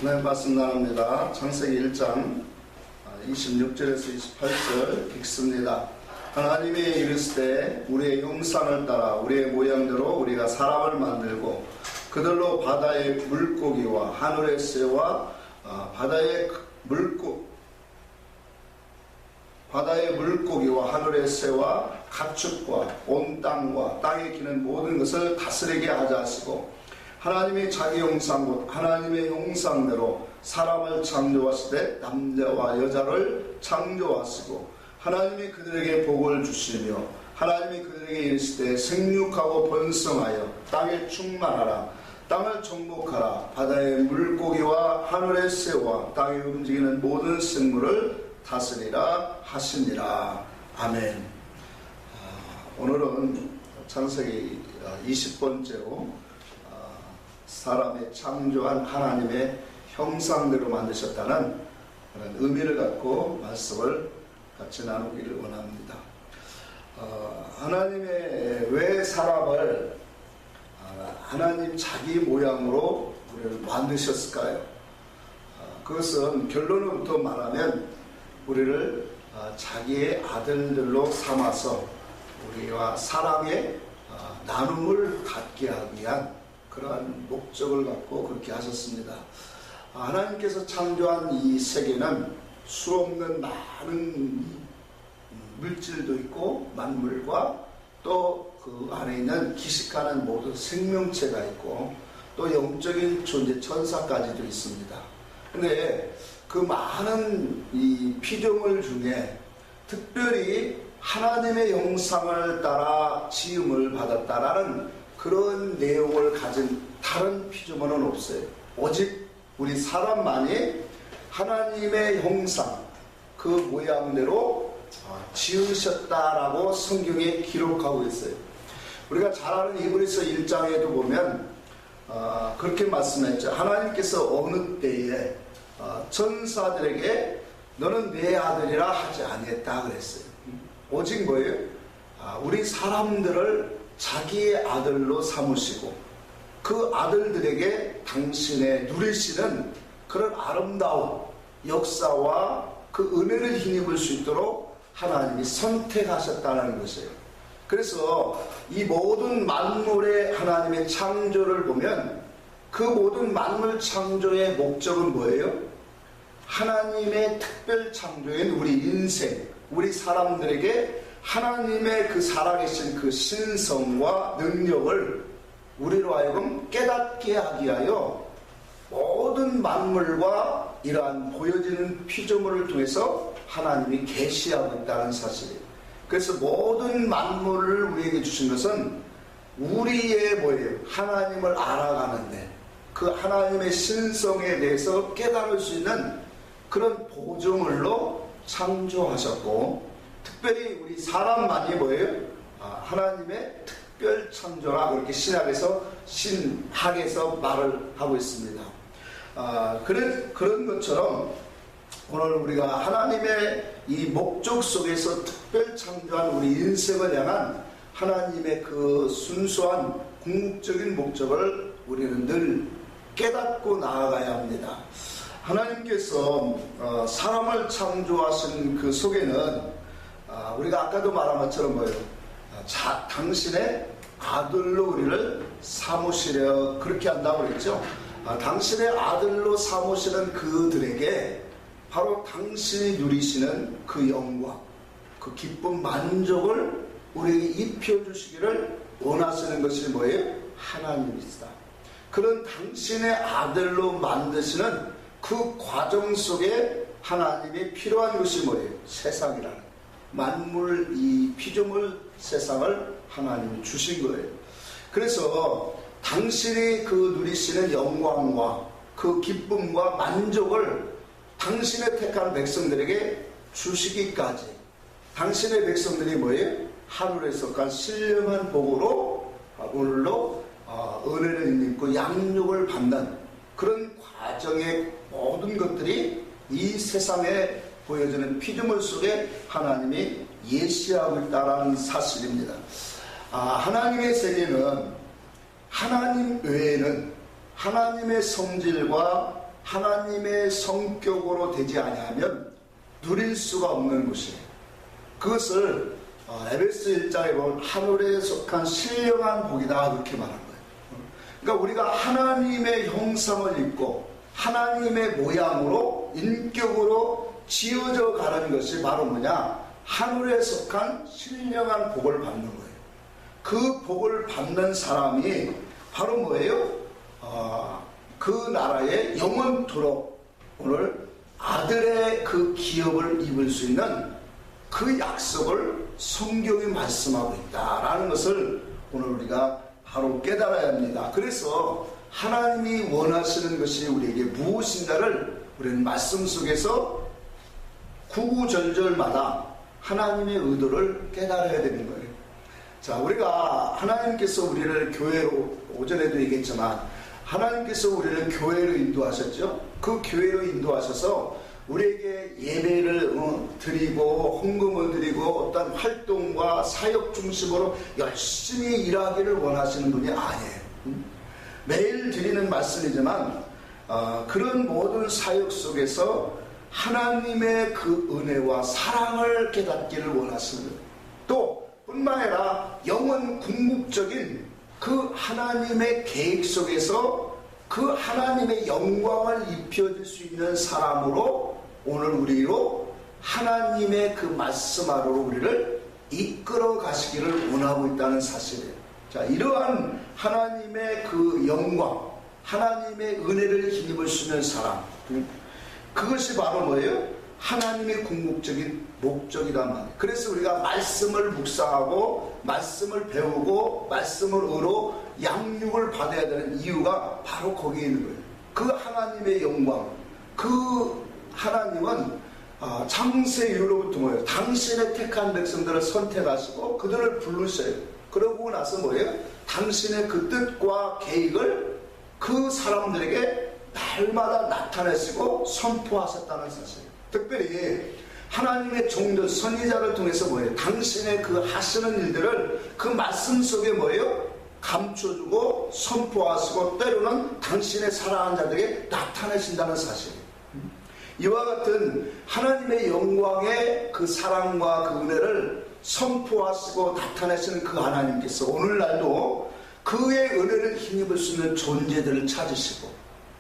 하나님 말씀 나눕니다. 창세기 1장 26절에서 28절 읽습니다. 하나님이 이르시되 우리의 형상을 따라 우리의 모양대로 우리가 사람을 만들고 그들로 바다의 물고기와 하늘의 새와 바다의 물고기와 하늘의 새와 가축과 온 땅과 땅에 기는 모든 것을 다스리게 하자 하시고, 하나님이 자기 형상 곧 하나님의 형상대로 사람을 창조하시되 남자와 여자를 창조하시고, 하나님이 그들에게 복을 주시며 하나님이 그들에게 이르시되 생육하고 번성하여 땅에 충만하라. 땅을 정복하라. 바다의 물고기와 하늘의 새와 땅에 움직이는 모든 생물을 다스리라 하시니라. 아멘. 오늘은 창세기 20번째로 사람의 창조한 하나님의 형상대로 만드셨다는 그런 의미를 갖고 말씀을 같이 나누기를 원합니다. 하나님의 왜 사람을 하나님 자기 모양으로 우리를 만드셨을까요? 그것은 결론부터 말하면 우리를 자기의 아들들로 삼아서 우리와 사랑의 나눔을 갖게 하기 위한 그러한 목적을 갖고 그렇게 하셨습니다. 하나님께서 창조한 이 세계는 수없는 많은 물질도 있고 만물과 또 그 안에 있는 기식하는 모든 생명체가 있고 또 영적인 존재 천사까지도 있습니다. 근데 그 많은 이 피조물 중에 특별히 하나님의 형상을 따라 지음을 받았다라는 그런 내용을 가진 다른 피조물은 없어요. 오직 우리 사람만이 하나님의 형상, 그 모양대로 지으셨다라고 성경에 기록하고 있어요. 우리가 잘 아는 히브리서 1장에도 보면 그렇게 말씀했죠. 하나님께서 어느 때에 천사들에게 너는 내 아들이라 하지 아니했다 그랬어요. 오직 뭐예요? 우리 사람들을 자기의 아들로 삼으시고 그 아들들에게 당신의 누리시는 그런 아름다운 역사와 그 은혜를 힘입을 수 있도록 하나님이 선택하셨다는 것이에요. 그래서 이 모든 만물의 하나님의 창조를 보면 그 모든 만물 창조의 목적은 뭐예요? 하나님의 특별 창조인 우리 인생, 우리 사람들에게 하나님의 그 살아계신 그 신성과 능력을 우리로 하여금 깨닫게 하기 위하여 모든 만물과 이러한 보여지는 피조물을 통해서 하나님이 계시하고 있다는 사실이에요. 그래서 모든 만물을 우리에게 주신 것은 우리의 뭐예요? 하나님을 알아가는데 그 하나님의 신성에 대해서 깨달을 수 있는 그런 보조물로 창조하셨고, 특별히 우리 사람만이 뭐예요? 하나님의 특별 창조라 그렇게 신학에서 말을 하고 있습니다. 그런 것처럼 오늘 우리가 하나님의 이 목적 속에서 특별 창조한 우리 인생을 향한 하나님의 그 순수한 궁극적인 목적을 우리는 늘 깨닫고 나아가야 합니다. 하나님께서 사람을 창조하신 그 속에는 우리가 아까도 말한 것처럼 뭐예요? 당신의 아들로 우리를 삼으시려 그렇게 한다고 그랬죠. 당신의 아들로 삼으시는 그들에게 바로 당신이 누리시는 그 영광, 그 기쁨, 만족을 우리에게 입혀주시기를 원하시는 것이 뭐예요? 하나님이시다. 그런 당신의 아들로 만드시는 그 과정 속에 하나님이 필요한 것이 뭐예요? 세상이라는 만물, 이 피조물 세상을 하나님이 주신 거예요. 그래서 당신이 그 누리시는 영광과 그 기쁨과 만족을 당신의 택한 백성들에게 주시기까지 당신의 백성들이 뭐예요? 하늘에서 간 신령한 복으로 오늘로 은혜를 입고 양육을 받는 그런 과정의 모든 것들이 이 세상에 보여지는 피조물 속에 하나님이 예시하고 있다는 사실입니다. 하나님의 세계는 하나님 외에는 하나님의 성질과 하나님의 성격으로 되지 아니하면 누릴 수가 없는 것이에요. 그것을 에베소 1장에 보면 하늘에 속한 신령한 복이다 그렇게 말한 거예요. 그러니까 우리가 하나님의 형상을 입고 하나님의 모양으로 인격으로 지어져 가는 것이 바로 뭐냐? 하늘에 속한 신령한 복을 받는 거예요. 그 복을 받는 사람이 바로 뭐예요? 그 나라의 영원토록 오늘 아들의 그 기업을 입을 수 있는 그 약속을 성경이 말씀하고 있다라는 것을 오늘 우리가 바로 깨달아야 합니다. 그래서 하나님이 원하시는 것이 우리에게 무엇인가를 우리는 말씀 속에서 구구절절마다 하나님의 의도를 깨달아야 되는 거예요. 자, 우리가 하나님께서 우리를 교회로, 오전에도 얘기했지만 하나님께서 우리를 교회로 인도하셨죠. 그 교회로 인도하셔서 우리에게 예배를 드리고 헌금을 드리고 어떤 활동과 사역 중심으로 열심히 일하기를 원하시는 분이 아니에요. 매일 드리는 말씀이지만 그런 모든 사역 속에서 하나님의 그 은혜와 사랑을 깨닫기를 원하시는 거예요. 또 뿐만 아니라 영원 궁극적인 그 하나님의 계획 속에서 그 하나님의 영광을 입혀줄 수 있는 사람으로 오늘 우리로 하나님의 그 말씀하러 우리를 이끌어 가시기를 원하고 있다는 사실이에요. 자, 이러한 하나님의 그 영광, 하나님의 은혜를 힘입을 수 있는 사람, 그것이 바로 뭐예요? 하나님의 궁극적인 목적이란 말이에요. 그래서 우리가 말씀을 묵상하고 말씀을 배우고 말씀으로 양육을 받아야 되는 이유가 바로 거기에 있는 거예요. 그 하나님의 영광, 그 하나님은 창세 이후로부터 뭐예요? 당신의 택한 백성들을 선택하시고 그들을 부르셔요. 그러고 나서 뭐예요? 당신의 그 뜻과 계획을 그 사람들에게 날마다 나타내시고 선포하셨다는 사실이에요. 특별히 하나님의 종들, 선지자를 통해서 뭐예요? 당신의 그 하시는 일들을 그 말씀 속에 뭐예요? 감춰주고 선포하시고 때로는 당신의 사랑하는 자들에게 나타내신다는 사실이에요. 이와 같은 하나님의 영광의 그 사랑과 그 은혜를 선포하시고 나타내시는 그 하나님께서 오늘날도 그의 은혜를 힘입을 수 있는 존재들을 찾으시고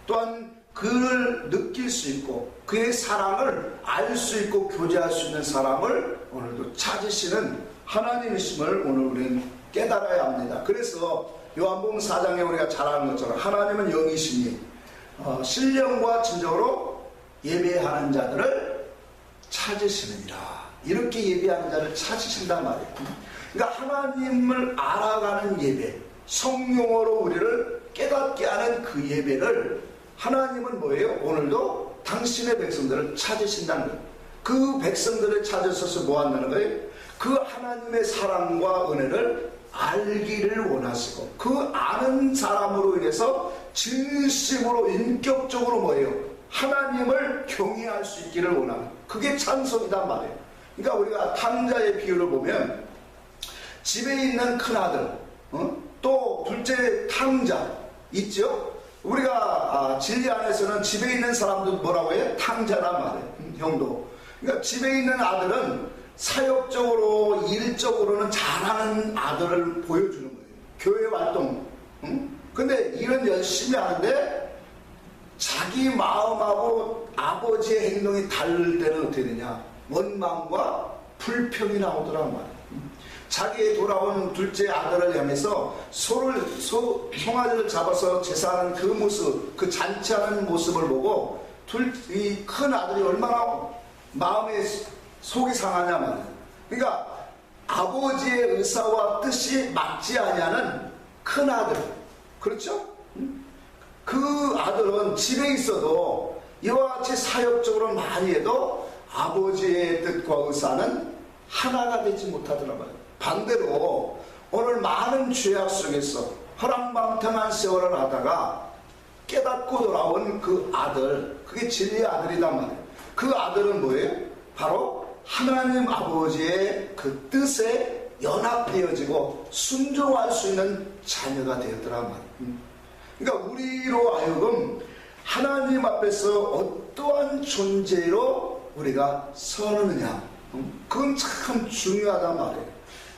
또한 그를 느낄 수 있고 그의 사랑을 알 수 있고 교제할 수 있는 사람을 오늘도 찾으시는 하나님이심을 오늘 우리는 깨달아야 합니다. 그래서 요한복음 4장에 우리가 잘 아는 것처럼 하나님은 영이시니 신령과 진정으로 예배하는 자들을 찾으시느니라. 이렇게 예배하는 자를 찾으신단 말이에요. 그러니까 하나님을 알아가는 예배, 성령으로 우리를 깨닫게 하는 그 예배를 하나님은 뭐예요? 오늘도 당신의 백성들을 찾으신다는 거예요. 그 백성들을 찾으셔서 뭐 한다는 거예요? 그 하나님의 사랑과 은혜를 알기를 원하시고 그 아는 사람으로 인해서 진심으로 인격적으로 뭐예요? 하나님을 경외할 수 있기를 원하는, 그게 찬송이단 말이에요. 그러니까 우리가 탕자의 비유를 보면 집에 있는 큰아들, 또 둘째 탕자 있죠? 우리가 진리 안에서는 집에 있는 사람도 뭐라고 해요? 탕자란 말이에요. 형도. 그러니까 집에 있는 아들은 사역적으로 일적으로는 잘하는 아들을 보여주는 거예요. 교회 활동. 근데 일은 열심히 하는데 자기 마음하고 아버지의 행동이 다를 때는 어떻게 되냐? 원망과 불평이 나오더란 말이에요. 자기의 돌아온 둘째 아들을 향해서 송아지를 잡아서 제사하는 그 모습, 그 잔치하는 모습을 보고 이 큰 아들이 얼마나 마음에 속이 상하냐 말이에요. 그러니까 아버지의 의사와 뜻이 맞지 아니하는 큰 아들, 그렇죠? 그 아들은 집에 있어도 이와 같이 사역적으로 많이 해도 아버지의 뜻과 의사는 하나가 되지 못하더라고요. 반대로 오늘 많은 죄악 속에서 허랑방탕한 세월을 하다가 깨닫고 돌아온 그 아들, 그게 진리의 아들이란 말이에요. 그 아들은 뭐예요? 바로 하나님 아버지의 그 뜻에 연합되어지고 순종할 수 있는 자녀가 되었더란 말이에요. 그러니까 우리로 하여금 하나님 앞에서 어떠한 존재로 우리가 서느냐, 그건 참 중요하단 말이에요.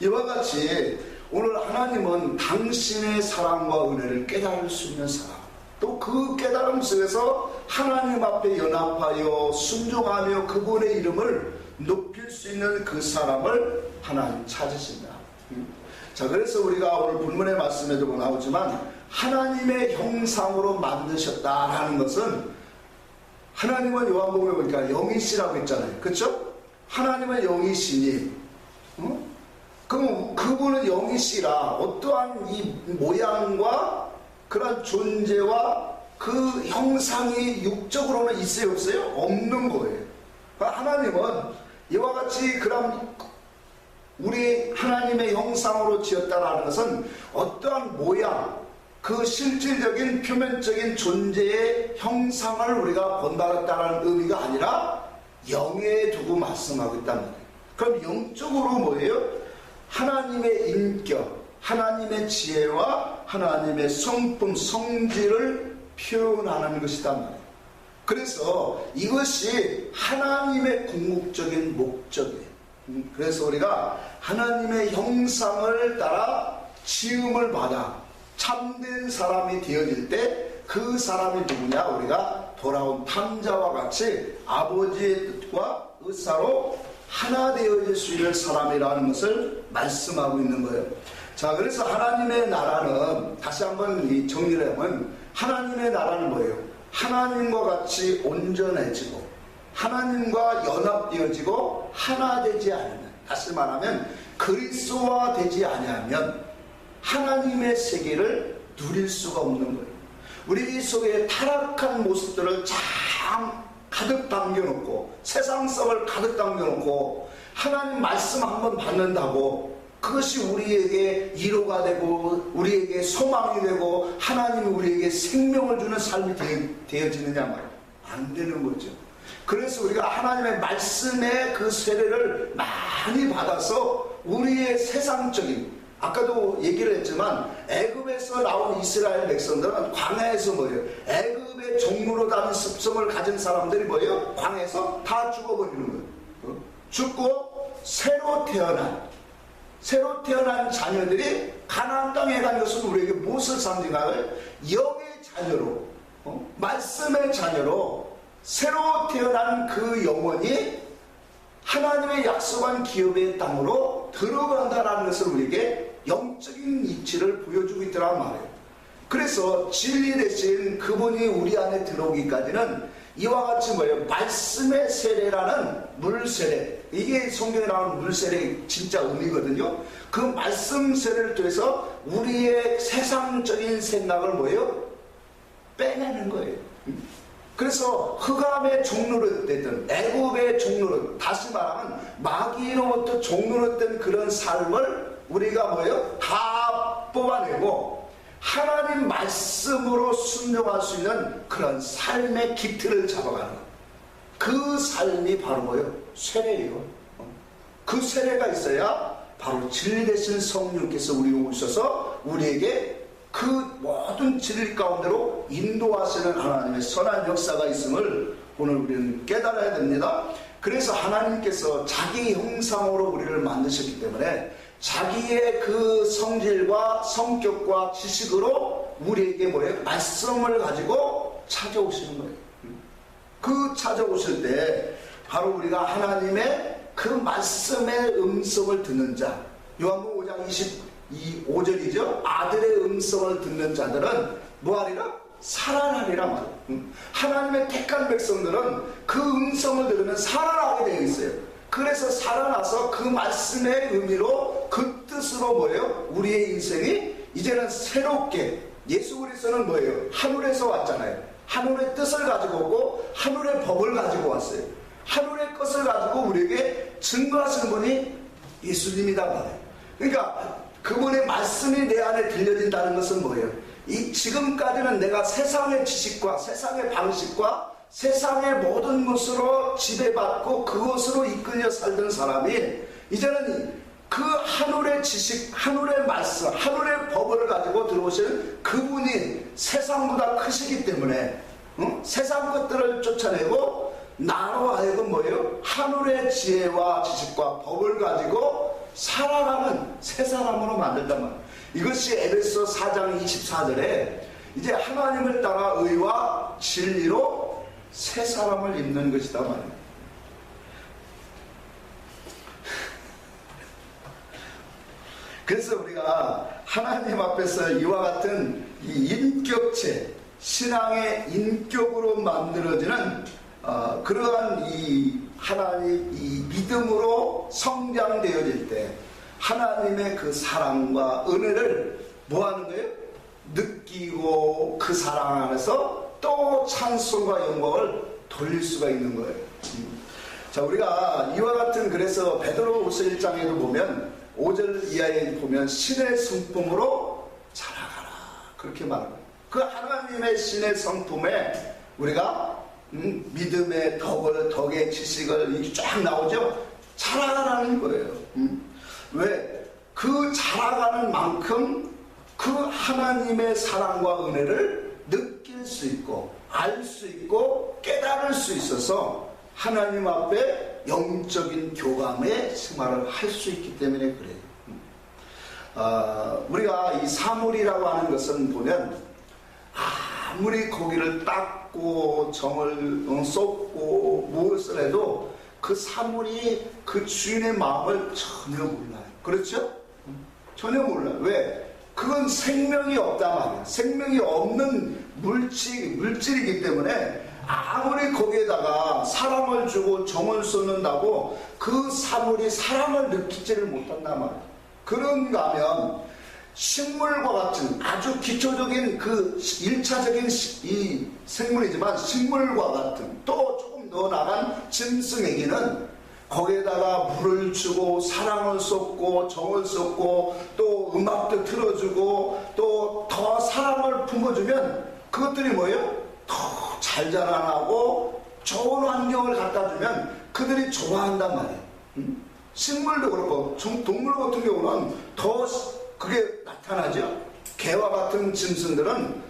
이와 같이 오늘 하나님은 당신의 사랑과 은혜를 깨달을 수 있는 사람, 또 그 깨달음 속에서 하나님 앞에 연합하여 순종하며 그분의 이름을 높일 수 있는 그 사람을 하나님 찾으신다. 자, 그래서 우리가 오늘 본문의 말씀에도 나오지만 하나님의 형상으로 만드셨다라는 것은, 하나님은 요한복음에 보니까 영이시라고 했잖아요. 그렇죠? 하나님은 영이시니, 그럼 그분은 영이시라 어떠한 이 모양과 그런 존재와 그 형상이 육적으로는 있어요, 없어요? 없는 거예요. 그러니까 하나님은 이와 같이 그런 우리 하나님의 형상으로 지었다라는 것은 어떠한 모양, 그 실질적인 표면적인 존재의 형상을 우리가 본받았다는 의미가 아니라 영에 두고 말씀하고 있단 말이에요. 그럼 영적으로 뭐예요? 하나님의 인격, 하나님의 지혜와 하나님의 성품, 성질을 표현하는 것이단 말이에요. 그래서 이것이 하나님의 궁극적인 목적이에요. 그래서 우리가 하나님의 형상을 따라 지음을 받아 참된 사람이 되어질 때 그 사람이 누구냐? 우리가 돌아온 탐자와 같이 아버지의 뜻과 의사로 하나 되어질 수 있는 사람이라는 것을 말씀하고 있는 거예요. 자, 그래서 하나님의 나라는, 다시 한번 정리를 하면, 하나님의 나라는 뭐예요? 하나님과 같이 온전해지고 하나님과 연합되어지고 하나 되지 않으면, 다시 말하면 그리스도화 되지 아니하면 하나님의 세계를 누릴 수가 없는 거예요. 우리 속에 타락한 모습들을 참 가득 담겨놓고, 세상성을 가득 담겨놓고, 하나님 말씀 한번 받는다고 그것이 우리에게 위로가 되고 우리에게 소망이 되고 하나님이 우리에게 생명을 주는 삶이 되어지느냐 말이에요. 안 되는 거죠. 그래서 우리가 하나님의 말씀의 그 세례를 많이 받아서 우리의 세상적인, 아까도 얘기를 했지만 애굽에서 나온 이스라엘 백성들은 광야에서 뭐예요? 애굽의 종로로 다닌 습성을 가진 사람들이 뭐예요? 광야에서 다 죽어버리는 거예요. 죽고 새로 태어난 자녀들이 가나안 땅에 간 것은 우리에게 무엇을 상징하나요? 영의 자녀로, 말씀의 자녀로 새로 태어난 그 영혼이 하나님의 약속한 기업의 땅으로 들어간다는 것을 우리에게 영적인 이치를 보여주고 있더란 말이에요. 그래서 진리 대신 그분이 우리 안에 들어오기까지는 이와 같이 뭐예요? 말씀의 세례라는 물세례, 이게 성경에 나오는 물세례의 진짜 의미거든요. 그 말씀 세례를 통해서 우리의 세상적인 생각을 뭐예요? 빼내는 거예요. 그래서 흑암의 종로로 됐던, 애굽의 종로로, 다시 말하면 마귀로부터 종로로 된 그런 삶을 우리가 뭐예요? 다 뽑아내고 하나님 말씀으로 순종할 수 있는 그런 삶의 기틀을 잡아가는 것. 그 삶이 바로 뭐예요? 세례예요. 그 세례가 있어야 바로 진리 되신 성령께서 우리 오셔서 우리에게 그 모든 진리 가운데로 인도하시는 하나님의 선한 역사가 있음을 오늘 우리는 깨달아야 됩니다. 그래서 하나님께서 자기 형상으로 우리를 만드셨기 때문에 자기의 그 성질과 성격과 지식으로 우리에게 뭐예요? 말씀을 가지고 찾아오시는 거예요. 그 찾아오실 때 바로 우리가 하나님의 그 말씀의 음성을 듣는 자, 요한복음 5장 25절이죠. 아들의 음성을 듣는 자들은 뭐하리라? 살아나리라 말이에요. 하나님의 택한 백성들은 그 음성을 들으면 살아나게 되어 있어요. 그래서 살아나서 그 말씀의 의미로 그 뜻으로 뭐예요? 우리의 인생이 이제는 새롭게, 예수 그리스도는 뭐예요? 하늘에서 왔잖아요. 하늘의 뜻을 가지고 오고 하늘의 법을 가지고 왔어요. 하늘의 것을 가지고 우리에게 증거하시는 분이 예수님이다 말이에요. 그러니까 그분의 말씀이 내 안에 들려진다는 것은 뭐예요? 지금까지는 내가 세상의 지식과 세상의 방식과 세상의 모든 것으로 지배받고 그것으로 이끌려 살던 사람이 이제는 그 하늘의 지식, 하늘의 말씀, 하늘의 법을 가지고 들어오시는 그분이 세상보다 크시기 때문에 세상 것들을 쫓아내고 나로 하여금 뭐예요? 하늘의 지혜와 지식과 법을 가지고 살아가는 새 사람으로 만들단 말이에요. 이것이 에베소 4장 24절에 이제 하나님을 따라 의와 진리로 새 사람을 입는 것이다 말이에요. 그래서 우리가 하나님 앞에서 이와 같은 이 인격체, 신앙의 인격으로 만들어지는 그러한 이 하나님 이 믿음으로 성장되어질 때 하나님의 그 사랑과 은혜를 뭐 하는 거예요? 느끼고 그 사랑 안에서 또 찬송과 영광을 돌릴 수가 있는 거예요. 자, 우리가 이와 같은 그래서 베드로후서 1장에도 보면 5절 이하에 보면 신의 성품으로 자라가라 그렇게 말합니다. 그 하나님의 신의 성품에 우리가 믿음의 덕의 지식을 이렇게 쫙 나오죠. 자라가라는 거예요. 왜? 그 자라가는 만큼 그 하나님의 사랑과 은혜를 느낄 수 있고 알 수 있고 깨달을 수 있어서 하나님 앞에 영적인 교감의 생활을 할 수 있기 때문에 그래요. 우리가 이 사물이라고 하는 것은 보면 아무리 고기를 닦고 정을 쏟고 무엇을 해도 그 사물이 그 주인의 마음을 전혀 몰라요. 그렇죠? 전혀 몰라요. 왜? 그건 생명이 없단 말이에요. 생명이 없는 물질이기 때문에 아무리 거기에다가 사람을 주고 정을 쏟는다고 그 사물이 사람을 느끼지를 못한단 말이에요. 그런가 하면 식물과 같은 아주 기초적인 그 1차적인 이 생물이지만 식물과 같은 또 조금 더 나간 짐승에게는 거기에다가 물을 주고 사랑을 쏟고 정을 쏟고 또 음악도 틀어주고 또 더 사랑을 품어주면 그것들이 뭐예요? 더 잘 자라나고 좋은 환경을 갖다 주면 그들이 좋아한단 말이에요. 식물도 그렇고 동물 같은 경우는 더 그게 나타나죠. 개와 같은 짐승들은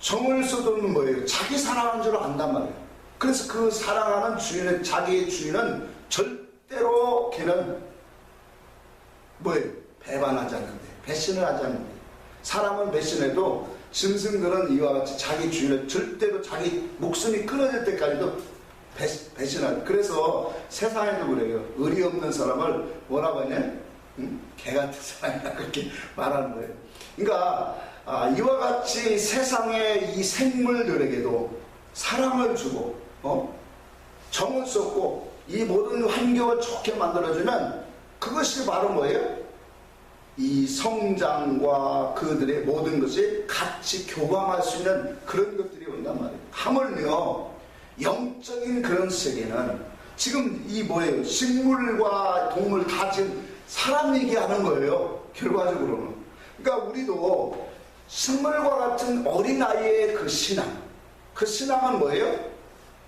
정을 쏟는 뭐예요? 자기 사랑하는 줄 안단 말이에요. 그래서 그 사랑하는 주인은 자기의 주인은 절대로 걔는 뭐예요? 배반하지 않는데 배신을 하지 않는데 사람은 배신해도 짐승들은 이와 같이 자기 주인을 절대로 자기 목숨이 끊어질 때까지도 배신하죠. 그래서 세상에도 그래요. 의리 없는 사람을 뭐라고 하냐? 개 같은 사람이라 그렇게 말하는 거예요. 그러니까 이와 같이 세상의 이 생물들에게도 사랑을 주고 정을 쏟고 이 모든 환경을 좋게 만들어주면 그것이 바로 뭐예요? 이 성장과 그들의 모든 것이 같이 교감할 수 있는 그런 것들이 온단 말이에요. 하물며 영적인 그런 세계는 지금 이 뭐예요? 식물과 동물 다 지금 사람 얘기하는 거예요. 결과적으로는. 그러니까 우리도 식물과 같은 어린아이의 그 신앙은 뭐예요?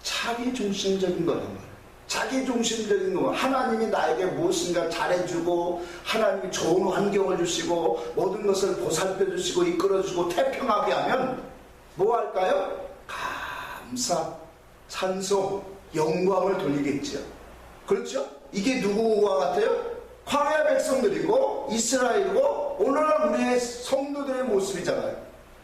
자기중심적인 거란 말이에요. 자기중심적인 거. 하나님이 나에게 무엇인가 잘해주고 하나님이 좋은 환경을 주시고 모든 것을 보살펴 주시고 이끌어 주시고 태평하게 하면 뭐 할까요? 감사, 찬송, 영광을 돌리겠죠. 그렇죠? 이게 누구와 같아요? 광야 백성들이고 이스라엘이고 오늘날 우리의 성도들의 모습이잖아요.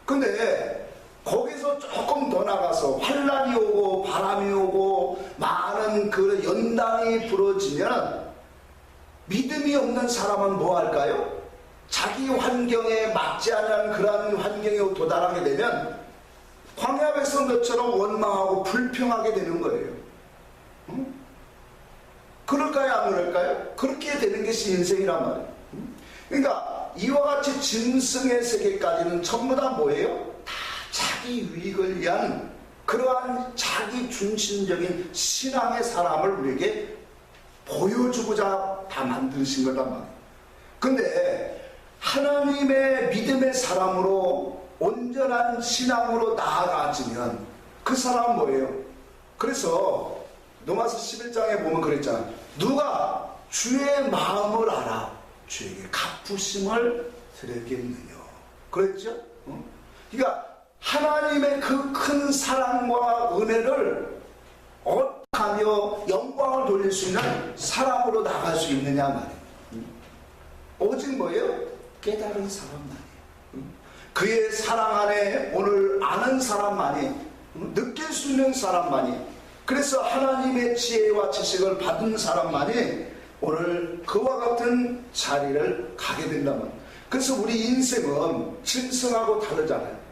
근데 거기서 조금 더 나가서 환란이 오고 바람이 오고 많은 그 연단이 부러지면 믿음이 없는 사람은 뭐 할까요? 자기 환경에 맞지 않은 그러한 환경에 도달하게 되면 광야 백성들처럼 원망하고 불평하게 되는 거예요. 그럴까요? 안 그럴까요? 그렇게 되는 것이 인생이란 말이에요. 그러니까 이와 같이 짐승의 세계까지는 전부 다 뭐예요? 다 자기 유익을 위한 그러한 자기 중심적인 신앙의 사람을 우리에게 보여주고자 다 만드신 거단 말이에요. 근데 하나님의 믿음의 사람으로 온전한 신앙으로 나아가지면 그 사람은 뭐예요? 그래서 로마서 11장에 보면 그랬잖아. 누가 주의 마음을 알아 주에게 갚으심을 드리겠느냐 그랬죠? 그러니까 하나님의 그 큰 사랑과 은혜를 어떻게 하며 영광을 돌릴 수 있는 사람으로 나갈 수 있느냐 말이에요. 오직 뭐예요? 깨달은 사람만이, 그의 사랑 안에 오늘 아는 사람만이, 느낄 수 있는 사람만이, 그래서 하나님의 지혜와 지식을 받은 사람만이 오늘 그와 같은 자리를 가게 된다면, 그래서 우리 인생은 짐승하고 다르잖아요.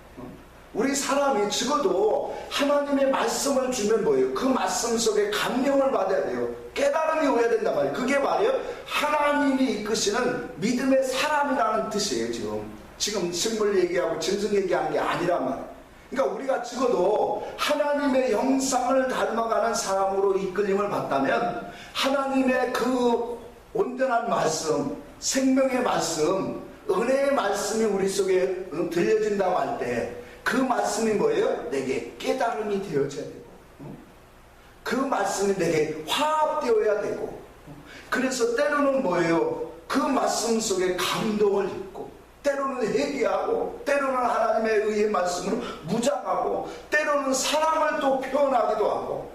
우리 사람이 죽어도 하나님의 말씀을 주면 뭐예요? 그 말씀 속에 감명을 받아야 돼요. 깨달음이 오야 된단 말이에요. 그게 말이에요, 하나님이 이끄시는 믿음의 사람이라는 뜻이에요. 지금 식물 얘기하고 짐승 얘기하는 게 아니란 말이에요. 그러니까 우리가 죽어도 하나님의 형상을 닮아가는 사람으로 이끌림을 받다면, 하나님의 그 온전한 말씀, 생명의 말씀, 은혜의 말씀이 우리 속에 들려진다고 할 때 그 말씀이 뭐예요? 내게 깨달음이 되어져야 되고, 그 말씀이 내게 화합되어야 되고, 그래서 때로는 뭐예요? 그 말씀 속에 감동을 입고, 때로는 회개하고, 때로는 하나님의 의의 말씀으로 무장하고, 때로는 사랑을 또 표현하기도 하고,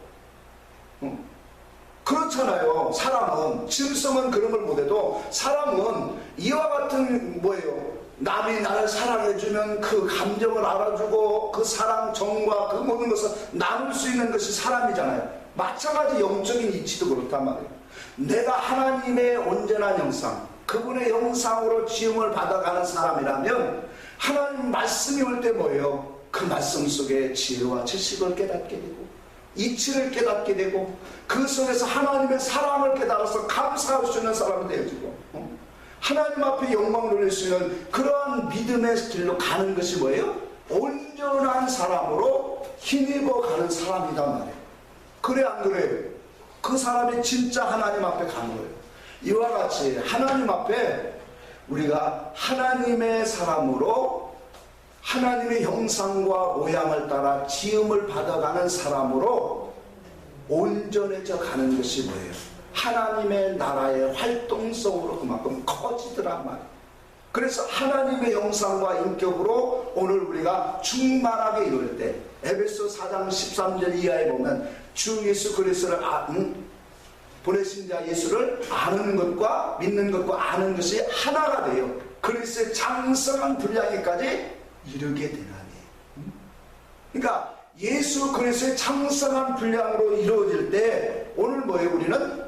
그렇잖아요. 사람은, 짐승은 그런 걸 못해도 사람은 이와 같은 뭐예요? 남이 나를 사랑해주면 그 감정을 알아주고 그 사랑, 정과 그 모든 것을 나눌 수 있는 것이 사람이잖아요. 마찬가지 영적인 이치도 그렇단 말이에요. 내가 하나님의 온전한 형상, 그분의 형상으로 지음을 받아가는 사람이라면 하나님 말씀이 올 때 뭐예요? 그 말씀 속에 지혜와 지식을 깨닫게 되고, 이치를 깨닫게 되고, 그 속에서 하나님의 사랑을 깨달아서 감사할 수 있는 사람이 되어지고, 하나님 앞에 영광을 돌릴 수 있는 그러한 믿음의 길로 가는 것이 뭐예요? 온전한 사람으로 힘입어 가는 사람이란 말이에요. 그래 안 그래요? 그 사람이 진짜 하나님 앞에 가는 거예요. 이와 같이 하나님 앞에 우리가 하나님의 사람으로, 하나님의 형상과 모양을 따라 지음을 받아가는 사람으로 온전해져 가는 것이 뭐예요? 하나님의 나라의 활동성으로 그만큼 커지더란 말이에요. 그래서 하나님의 형상과 인격으로 오늘 우리가 충만하게 이룰 때, 에베소 4장 13절 이하에 보면 주 예수 그리스도를 보내신 자 예수를 아는 것과 믿는 것과 아는 것이 하나가 돼요. 그리스도의 장성한 분량에까지 이르게 되나니. 그러니까 예수 그리스도의 장성한 분량으로 이루어질 때 오늘 뭐예요? 우리는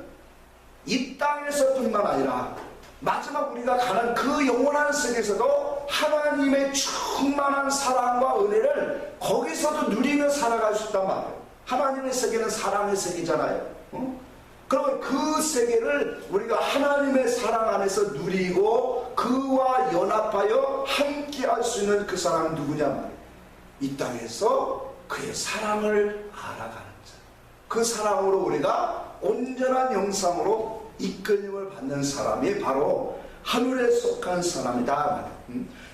이 땅에서뿐만 아니라 마지막 우리가 가는 그 영원한 세계에서도 하나님의 충만한 사랑과 은혜를 거기서도 누리며 살아갈 수 있단 말이에요. 하나님의 세계는 사랑의 세계잖아요. 그러면 그 세계를 우리가 하나님의 사랑 안에서 누리고 그와 연합하여 함께 할 수 있는 그 사람은 누구냐 말이에요. 이 땅에서 그의 사랑을 알아가는 자, 그 사랑으로 우리가 온전한 형상으로 이끌림을 받는 사람이 바로 하늘에 속한 사람이다.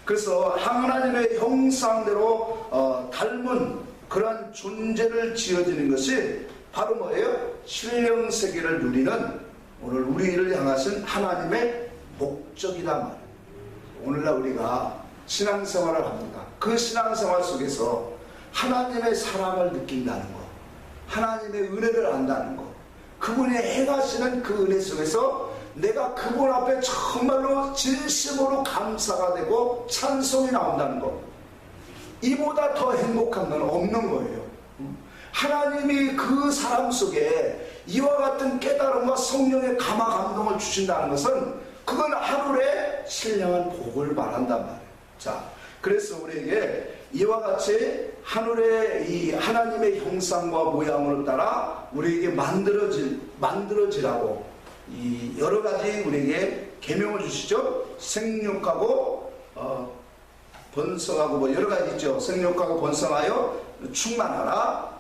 그래서 하나님의 형상대로 닮은 그러한 존재를 지어지는 것이 바로 뭐예요? 신령세계를 누리는 오늘 우리를 향하신 하나님의 목적이다 말이에요. 오늘날 우리가 신앙생활을 합니다. 그 신앙생활 속에서 하나님의 사랑을 느낀다는 것, 하나님의 은혜를 안다는 것, 그분이 행하시는 그 은혜 속에서 내가 그분 앞에 정말로 진심으로 감사가 되고 찬송이 나온다는 것, 이보다 더 행복한 건 없는 거예요. 하나님이 그 사람 속에 이와 같은 깨달음과 성령의 감화 감동을 주신다는 것은 그건 하늘의 신령한 복을 말한단 말이에요. 자, 그래서 우리에게 이와 같이 하늘의 이 하나님의 형상과 모양을 따라 우리에게 만들어지라고 이 여러 가지 우리에게 계명을 주시죠. 생육하고 번성하고 뭐 여러 가지 있죠. 생육하고 번성하여 충만하라,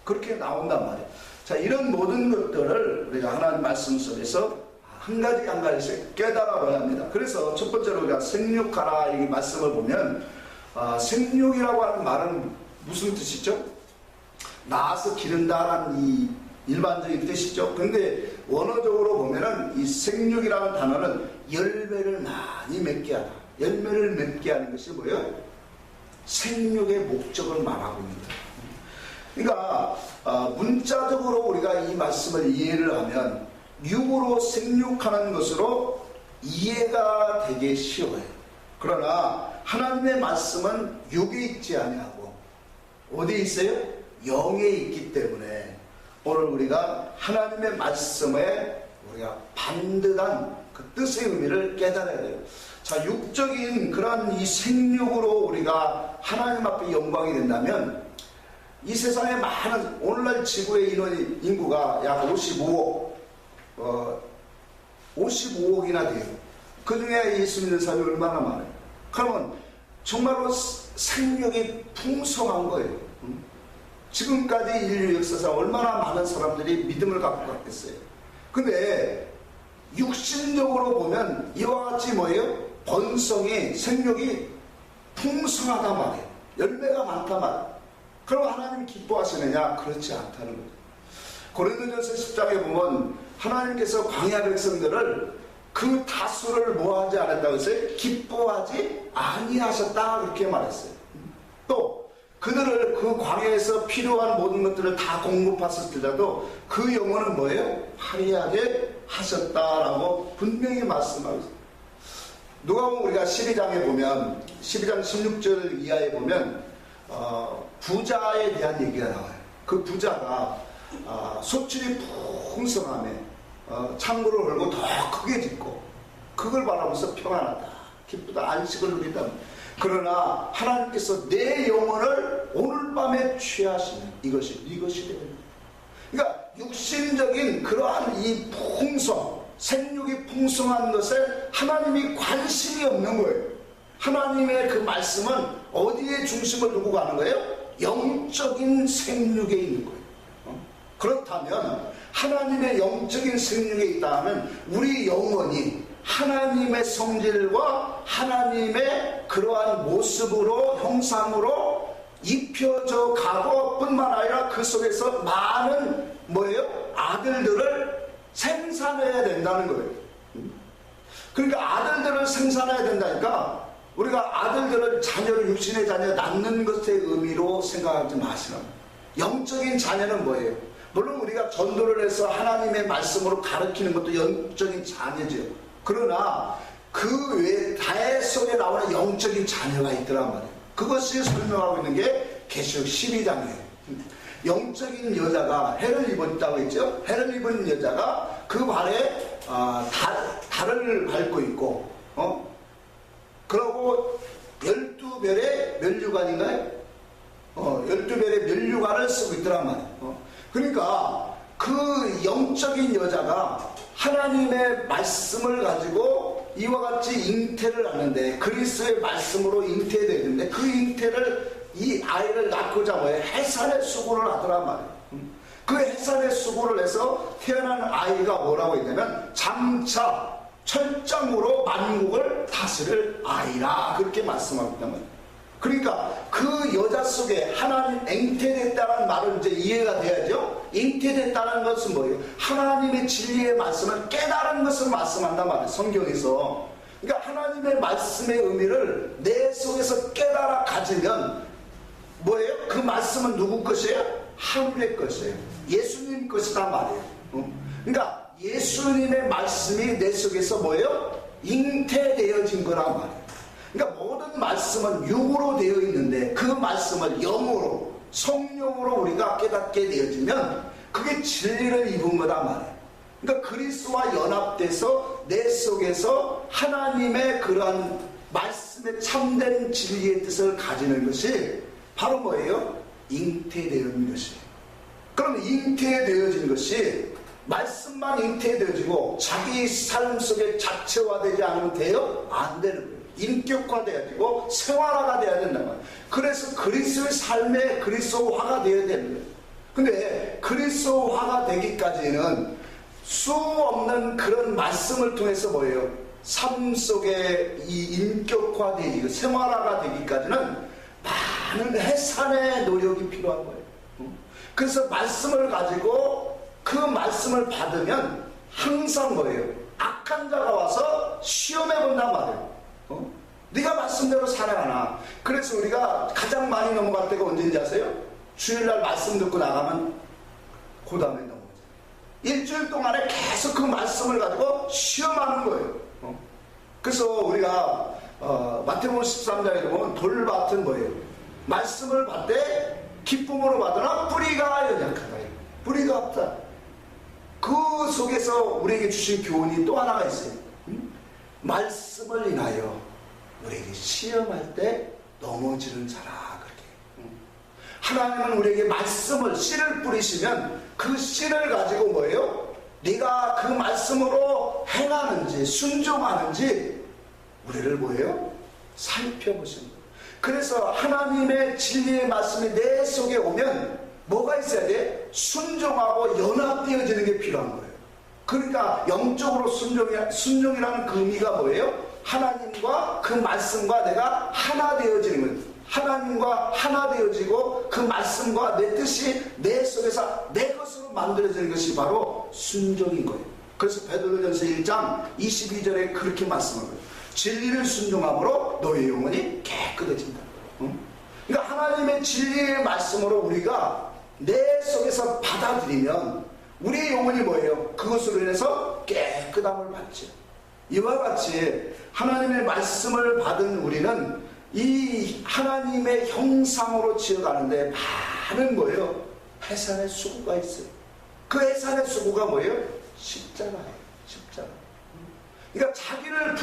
그렇게 나온단 말이에요. 자, 이런 모든 것들을 우리가 하나님 말씀 속에서 한 가지 한 가지씩 깨달아 봐야 합니다. 그래서 첫 번째로 우리가 생육하라 이 말씀을 보면 생육이라고 하는 말은 무슨 뜻이죠? 낳아서 기른다라는 이 일반적인 뜻이죠. 근데 원어적으로 보면은 이 생육이라는 단어는 열매를 많이 맺게 하다, 열매를 맺게 하는 것이 뭐예요? 생육의 목적을 말하고 있는 거예요. 그러니까 문자적으로 우리가 이 말씀을 이해를 하면 육으로 생육하는 것으로 이해가 되게 쉬워요. 그러나 하나님의 말씀은 육에 있지 아니하고 어디에 있어요? 영에 있기 때문에 오늘 우리가 하나님의 말씀에 우리가 반듯한 그 뜻의 의미를 깨달아야 돼요. 자, 육적인 그런 이 생육으로 우리가 하나님 앞에 영광이 된다면 이 세상에 많은 오늘날 지구의 인구가 약 55억이나 돼요. 그 중에 예수 믿는 사람이 얼마나 많아요? 그러면 정말로 생육이 풍성한 거예요. 지금까지 인류 역사상 얼마나 많은 사람들이 믿음을 갖고 갔겠어요. 근데 육신적으로 보면 이와 같이 뭐예요? 번성이, 생육이 풍성하단 말이에요. 열매가 많단 말이에요. 그럼 하나님 기뻐하시느냐? 그렇지 않다는 거죠. 고린도전서 10장에 보면 하나님께서 광야 백성들을 그 다수를 뭐하지 않았다고 했어요? 기뻐하지 아니하셨다 그렇게 말했어요. 또 그들을 그 광야에서 필요한 모든 것들을 다 공급하셨더라도 그 영혼은 뭐예요? 화려하게 하셨다라고 분명히 말씀하고 있어요. 누가복음 우리가 12장에 보면 12장 16절 이하에 보면 부자에 대한 얘기가 나와요. 그 부자가 소출이 풍성하며 창고를 걸고 더 크게 짓고 그걸 바라보면서 평안하다, 기쁘다, 안식을 누린다. 그러나 하나님께서 내 영혼을 오늘 밤에 취하시는 이것이 되는. 그러니까 육신적인 그러한 이 풍성, 생육이 풍성한 것에 하나님이 관심이 없는 거예요. 하나님의 그 말씀은 어디에 중심을 두고 가는 거예요? 영적인 생육에 있는 거예요. 그렇다면 하나님의 영적인 생육에 있다면 우리 영혼이 하나님의 성질과 하나님의 그러한 모습으로, 형상으로 입혀져 가고 뿐만 아니라 그 속에서 많은 뭐예요? 아들들을 생산해야 된다는 거예요. 그러니까 아들들을 생산해야 된다니까 우리가 아들들을 자녀를, 육신의 자녀 낳는 것의 의미로 생각하지 마시라. 영적인 자녀는 뭐예요? 물론 우리가 전도를 해서 하나님의 말씀으로 가르치는 것도 영적인 자녀죠. 그러나 그 외에 다해 속에 나오는 영적인 자녀가 있더란 말이에요. 그것이 설명하고 있는 게 계시록 12장이에요. 영적인 여자가 해를 입었다고 했죠. 해를 입은 여자가 그 발에 달을 밟고 있고 그러고 12별의 면류관인가요? 12별의 면류관을 쓰고 있더란 말이에요. 그러니까 그 영적인 여자가 하나님의 말씀을 가지고 이와 같이 잉태를 하는데 그리스도의 말씀으로 잉태되는데 그 잉태를 이 아이를 낳고자 뭐예요? 해산의 수고를 하더란 말이에요. 그 해산의 수고를 해서 태어난 아이가 뭐라고 했냐면 장차 철장으로 만국을 다스릴 아이라 그렇게 말씀하고 있단 말이에요. 그러니까 그 여자 속에 하나님 잉태됐다는 말은 이제 이해가 돼야죠. 잉태됐다는 것은 뭐예요? 하나님의 진리의 말씀을 깨달은 것을 말씀한단 말이에요. 성경에서. 그러니까 하나님의 말씀의 의미를 내 속에서 깨달아 가지면 뭐예요? 그 말씀은 누구 것이에요? 하늘의 것이에요. 예수님 것이란 말이에요. 그러니까 예수님의 말씀이 내 속에서 뭐예요? 잉태되어진 거란 말이에요. 그러니까 모든 말씀은 육으로 되어 있는데 그 말씀을 영으로, 성령으로 우리가 깨닫게 되어지면 그게 진리를 입은 거단 말이에요. 그러니까 그리스도와 연합돼서 내 속에서 하나님의 그러한 말씀의 참된 진리의 뜻을 가지는 것이 바로 뭐예요? 잉태되어진 것이에요. 그럼 잉태되어진 것이 말씀만 잉태되어지고 자기 삶 속에 자체화되지 않으면 돼요? 안 되는 거예요. 인격화되어지고 생활화가 되어야 된단 말이에요. 그래서 그리스도의 삶에 그리스도화가 되어야 되는 거예요. 근데 그리스도화가 되기까지는 수 없는 그런 말씀을 통해서 뭐예요? 삶 속에 이 인격화되고 생활화가 되기까지는 많은 해산의 노력이 필요한 거예요. 그래서 말씀을 가지고 그 말씀을 받으면 항상 뭐예요? 악한 자가 와서 시험해 본단 말이에요. 네가 말씀대로 살아가나. 그래서 우리가 가장 많이 넘어갈 때가 언제인지 아세요? 주일날 말씀 듣고 나가면 그 다음에 넘어가죠. 일주일 동안에 계속 그 말씀을 가지고 시험하는 거예요. 그래서 우리가 마태복음 13장에 보면 돌밭은 뭐예요? 말씀을 받되 기쁨으로 받으나 뿌리가 연약하다. 뿌리가 없다. 그 속에서 우리에게 주신 교훈이 또 하나가 있어요. 말씀을 인하여 우리에게 시험할 때 넘어지는 자라. 그렇게. 하나님은 우리에게 말씀을, 씨를 뿌리시면 그 씨를 가지고 뭐예요? 네가 그 말씀으로 행하는지 순종하는지 우리를 뭐예요? 살펴보시는 거예요. 그래서 하나님의 진리의 말씀이 내 속에 오면 뭐가 있어야 돼? 순종하고 연합되어지는 게 필요한 거예요. 그러니까 영적으로 순종이라는 그 의미가 뭐예요? 하나님과 그 말씀과 내가 하나 되어지는 거예요. 하나님과 하나 되어지고 그 말씀과 내 뜻이 내 속에서 내 것으로 만들어지는 것이 바로 순종인 거예요. 그래서 베드로전서 1장 22절에 그렇게 말씀하고요. 진리를 순종함으로 너의 영혼이 깨끗해진다. 그러니까 하나님의 진리의 말씀으로 우리가 내 속에서 받아들이면 우리의 영혼이 뭐예요? 그것으로 인해서 깨끗함을 받죠. 이와 같이 하나님의 말씀을 받은 우리는 이 하나님의 형상으로 지어가는데 많은 뭐예요? 해산의 수고가 있어요. 그 해산의 수고가 뭐예요? 십자가예요. 십자가. 그러니까 자기를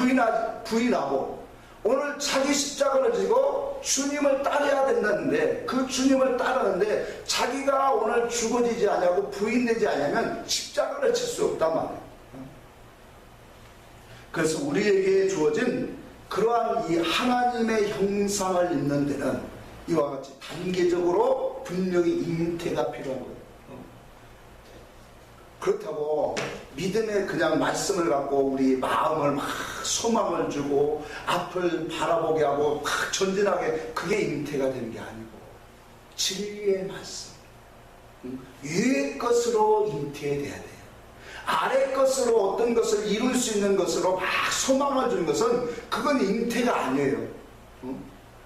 부인하고 오늘 자기 십자가를 지고 주님을 따라야 된다는데 그 주님을 따르는데 자기가 오늘 죽어지지 않냐고 부인되지 않냐면 십자가를 질 수 없단 말이에요. 그래서 우리에게 주어진 그러한 이 하나님의 형상을 입는 데는 이와 같이 단계적으로 분명히 잉태가 필요한 거예요. 그렇다고 믿음의 그냥 말씀을 갖고 우리 마음을 막 소망을 주고 앞을 바라보게 하고 막 전진하게 그게 잉태가 되는 게 아니고 진리의 말씀 위의 것으로 잉태돼야 돼요. 아래 것으로 어떤 것을 이룰 수 있는 것으로 막 소망을 주는 것은 그건 잉태가 아니에요.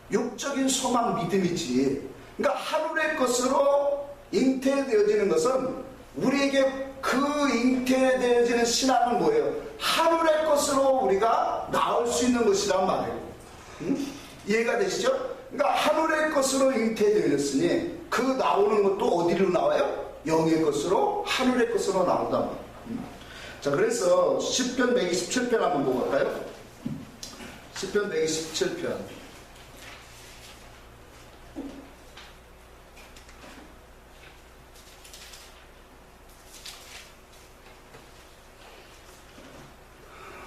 육적인 소망 믿음이지. 그러니까 하늘의 것으로 잉태되어지는 것은 우리에게 그 잉태되어지는 신앙은 뭐예요? 하늘의 것으로 우리가 나올 수 있는 것이란 말이에요. 이해가 되시죠? 그러니까 하늘의 것으로 잉태되었으니 그 나오는 것도 어디로 나와요? 영의 것으로 하늘의 것으로 나온단 말이에요. 자, 그래서 시편 127편 한번 보고 갈까요? 시편 127편.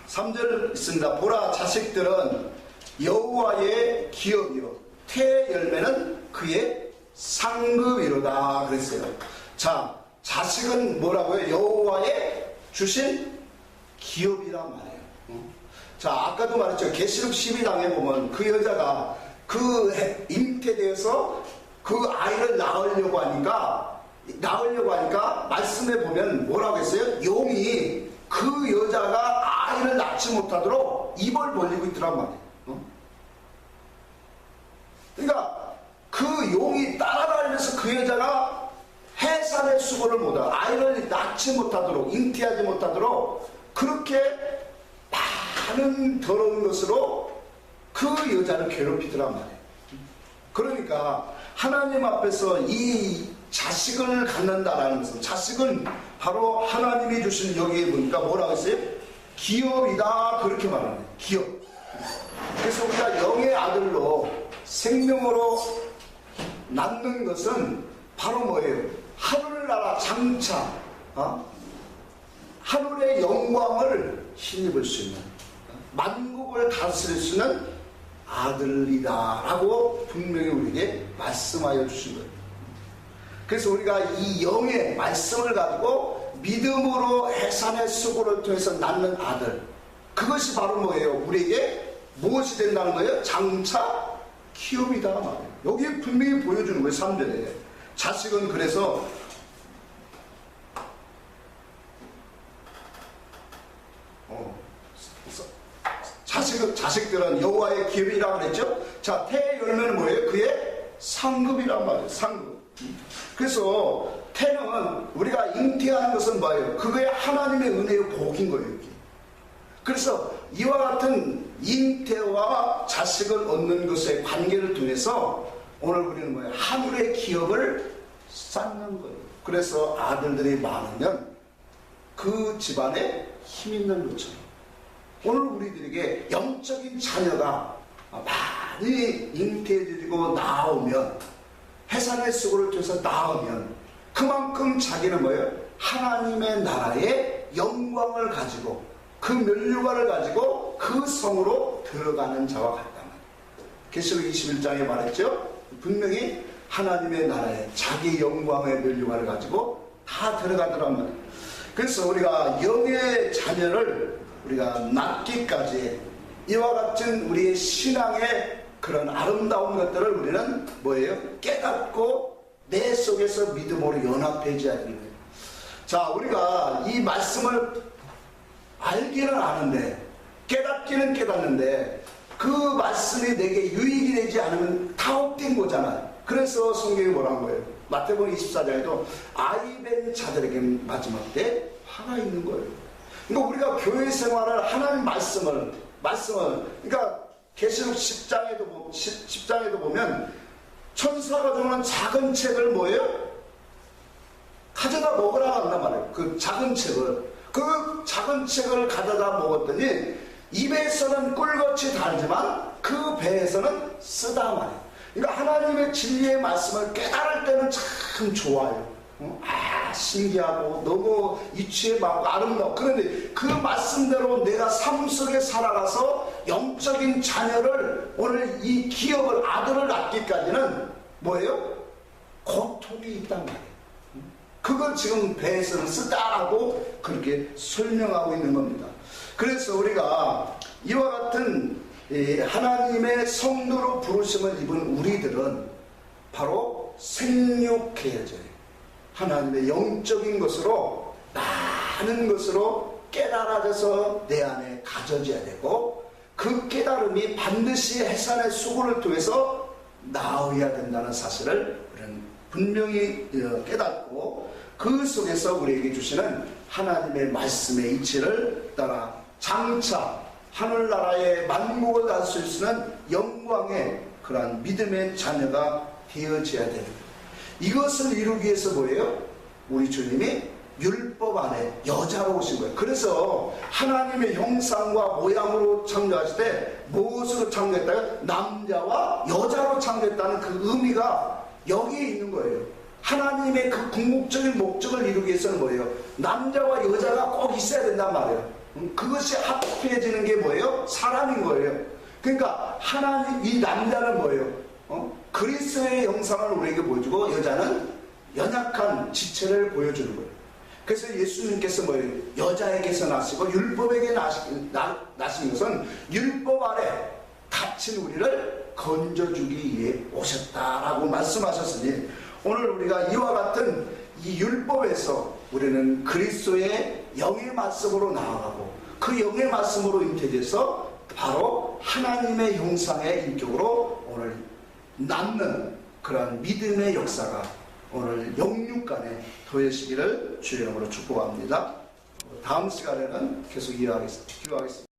(3절) 있습니다. 보라, 자식들은 여호와의 기업이요 태의 열매는 그의 상급이로다 그랬어요. 자, 자식은 뭐라고요? 여호와의 주신 기업이란 말이에요. 자, 아까도 말했죠. 계시록 12장에 보면 그 여자가 그 잉태되어서 그 아이를 낳으려고 하니까 말씀에 보면 뭐라고 했어요? 용이 그 여자가 아이를 낳지 못하도록 입을 벌리고 있더란 말이에요. 그러니까 그 용이 따라다니면서 그 여자가 해산의 수고를 못하고 아이를 낳지 못하도록 잉태하지 못하도록 그렇게 많은 더러운 것으로 그 여자를 괴롭히더란 말이에요. 그러니까 하나님 앞에서 이 자식을 갖는다라는 것은 자식은 바로 하나님이 주신 여기에 보니까 뭐라고 했어요? 기업이다 그렇게 말하는 거예요. 기업. 그래서 우리가 영의 아들로 생명으로 낳는 것은 바로 뭐예요? 하늘나라 장차 하늘의 영광을 힘입을 수 있는 만국을 다스릴 수 있는 아들이다 라고 분명히 우리에게 말씀하여 주신 거예요. 그래서 우리가 이 영의 말씀을 가지고 믿음으로 해산의 수고를 통해서 낳는 아들, 그것이 바로 뭐예요? 우리에게 무엇이 된다는 거예요? 장차 기업이다 말이에요. 여기에 분명히 보여주는 거예요. 3절에 자식은 그래서 자식들은 여호와의 기업이라고 그랬죠. 자, 태의 열매는 뭐예요? 그의 상급이란 말이에요. 상급. 그래서 태는 우리가 잉태하는 것은 뭐예요? 그거의 하나님의 은혜의 복인 거예요. 여기. 그래서 이와 같은 잉태와 자식을 얻는 것의 관계를 통해서 오늘 우리는 뭐예요? 하늘의 기업을 쌓는 거예요. 그래서 아들들이 많으면 그 집안에 힘 있는 것처럼 오늘 우리들에게 영적인 자녀가 많이 잉태해지고 나오면, 해산의 수고를 통해서 나오면 그만큼 자기는 뭐예요? 하나님의 나라의 영광을 가지고 그 면류관을 가지고 그 성으로 들어가는 자와 같다는, 계시록 21장에 말했죠. 분명히 하나님의 나라에 자기 영광의 면류관을 가지고 다 들어가더란 말이에요. 그래서 우리가 영의 자녀를 우리가 낳기까지 이와 같은 우리의 신앙의 그런 아름다운 것들을 우리는 뭐예요? 깨닫고 내 속에서 믿음으로 연합해져야 되는 거예요. 자, 우리가 이 말씀을 알기는 아는데, 깨닫기는 깨닫는데 그 말씀이 내게 유익이 되지 않으면 다 헛된 거잖아요. 그래서 성경이 뭐라는 거예요? 마태복음 24장에도 아이벤 자들에게 마지막 때 화가 있는 거예요. 그러니까 우리가 교회 생활을 하나님 말씀을 그러니까 계시록 10장에도 보면 천사가 주는 작은 책을 뭐예요? 가져다 먹으라 한단 말이에요. 그 작은 책을 가져다 먹었더니 입에서는 꿀같이 달지만 그 배에서는 쓰다 말이에요. 그러니까 하나님의 진리의 말씀을 깨달을 때는 참 좋아요. 신기하고 너무 이치에 맞고 아름다워. 그런데 그 말씀대로 내가 삶 속에 살아가서 영적인 자녀를, 오늘 이 기업을, 아들을 낳기까지는 뭐예요? 고통이 있단 말이에요. 그걸 지금 배에서는 쓰다라고 그렇게 설명하고 있는 겁니다. 그래서 우리가 이와 같은 하나님의 성도로 부르심을 입은 우리들은 바로 생육해야죠. 하나님의 영적인 것으로, 많은 것으로 깨달아져서 내 안에 가져져야 되고, 그 깨달음이 반드시 해산의 수고를 통해서 나와야 된다는 사실을 우리는 분명히 깨닫고, 그 속에서 우리에게 주시는 하나님의 말씀의 이치를 따라 장차 하늘나라의 만국을 다스릴 수 있는 영광의 그러한 믿음의 자녀가 되어져야 됩니다. 이것을 이루기 위해서 뭐예요? 우리 주님이 율법 안에 여자로 오신 거예요. 그래서 하나님의 형상과 모양으로 창조하실 때 무엇으로 창조했다고요? 남자와 여자로 창조했다는 그 의미가 여기에 있는 거예요. 하나님의 그 궁극적인 목적을 이루기 위해서는 뭐예요? 남자와 여자가 꼭 있어야 된단 말이에요. 그것이 합해지는 게 뭐예요? 사람인 거예요. 그러니까 하나님, 이 남자는 뭐예요? 그리스도의 형상을 우리에게 보여주고, 여자는 연약한 지체를 보여주는 거예요. 그래서 예수님께서 뭐예요? 여자에게서 나시고 율법에게 나신 것은 율법 아래 갇힌 우리를 건져주기 위해 오셨다라고 말씀하셨으니, 오늘 우리가 이와 같은 이 율법에서 우리는 그리스도의 영의 말씀으로 나아가고, 그 영의 말씀으로 잉태돼서 바로 하나님의 형상의 인격으로 오늘 낳는 그러한 믿음의 역사가 오늘 영육간에 더해지기를 주의 이름으로 축복합니다. 다음 시간에는 계속 이어가겠습니다.